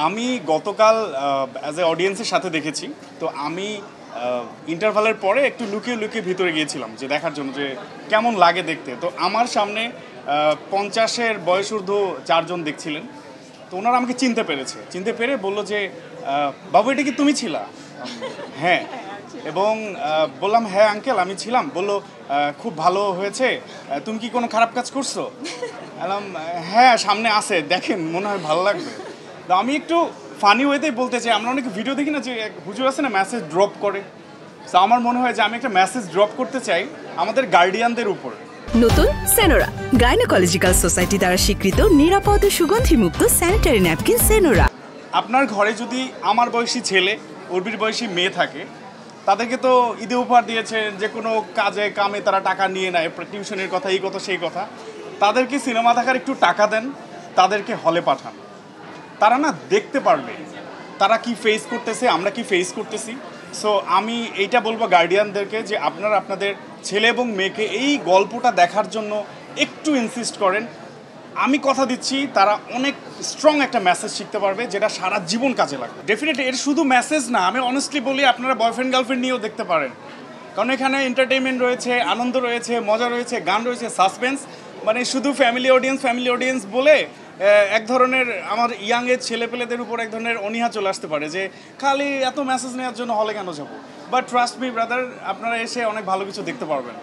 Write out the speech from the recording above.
আমি গতকাল as a অডিয়েন্সের সাথে দেখেছি। তো আমি ইন্টারভালের পরে একটু লুকিয়ে লুকিয়ে ভিতরে গিয়েছিলাম যে দেখার জন্য যে কেমন লাগে দেখতে। তো আমার সামনে 50-এর বয়সূর্ধ্ব 4 জন দেখছিলেন। তো ওনারা আমাকে চিনতে পেরে বললো যে বাবু এটা কি তুমি ছিলা? হ্যাঁ। এবং বললাম হ্যাঁ আঙ্কেল আমি ছিলাম। বললো খুব ভালো হয়েছে, তুমি কি কোনো খারাপ কাজ করছো? বললাম হ্যাঁ সামনে আছে দেখেন মনে হয় ভালো লাগবে। তো আমি একটু ফানি ওয়েতেই বলতে চাই, আমরা অনেক ভিডিও দেখি না যে হুজুর আছে না মেসেজ ড্রপ করে। তো আমার মনে হয় যে আমি একটা মেসেজ ড্রপ করতে চাই আমাদের গার্ডিয়ানদের উপর। নতুন সেনোরা গাইনোকোলজিক্যাল সোসাইটি দ্বারা স্বীকৃত নিরাপদ ও সুগন্ধিমুক্ত স্যানিটারি ন্যাপকিন সেনোরা। আপনার ঘরে যদি আমার বয়সী ছেলে উর্বির বয়সী মেয়ে থাকে, তাদেরকে তো ঈদে উপহার দিয়েছে, যে কোনো কাজে কামে তারা টাকা নিয়ে নেয়, টিউশনের কথা এই কথা সেই কথা। তাদেরকে সিনেমা দেখার একটু টাকা দেন, তাদেরকে হলে পাঠান, তারা না দেখতে পারবে তারা কি ফেস করতেছে, আমরা কি ফেস করতেছি। সো আমি এইটা বলবো গার্ডিয়ানদেরকে যে আপনারা আপনাদের ছেলে এবং মেয়েকে এই গল্পটা দেখার জন্য একটু ইনসিস্ট করেন। আমি কথা দিচ্ছি তারা অনেক স্ট্রং একটা মেসেজ শিখতে পারবে, যেটা সারা জীবন কাজে লাগবে। ডেফিনেটলি এর শুধু মেসেজ না, আমি অনেস্টলি বলি আপনারা বয়ফ্রেন্ড গার্লফ্রেন্ড নিয়েও দেখতে পারেন, কারণ এখানে এন্টারটেনমেন্ট রয়েছে, আনন্দ রয়েছে, মজা রয়েছে, গান রয়েছে, সাসপেন্স। মানে শুধু ফ্যামিলি অডিয়েন্স বলে এক ধরনের আমার ইয়াং এজ ছেলেপেলেদের উপর এক ধরনের অনীহা চলে আসতে পারে যে খালি এত মেসেজ নেওয়ার জন্য হলে কেন যাবো। বাট ট্রাস্ট মি ব্রাদার, আপনারা এসে অনেক ভালো কিছু দেখতে পারবেন।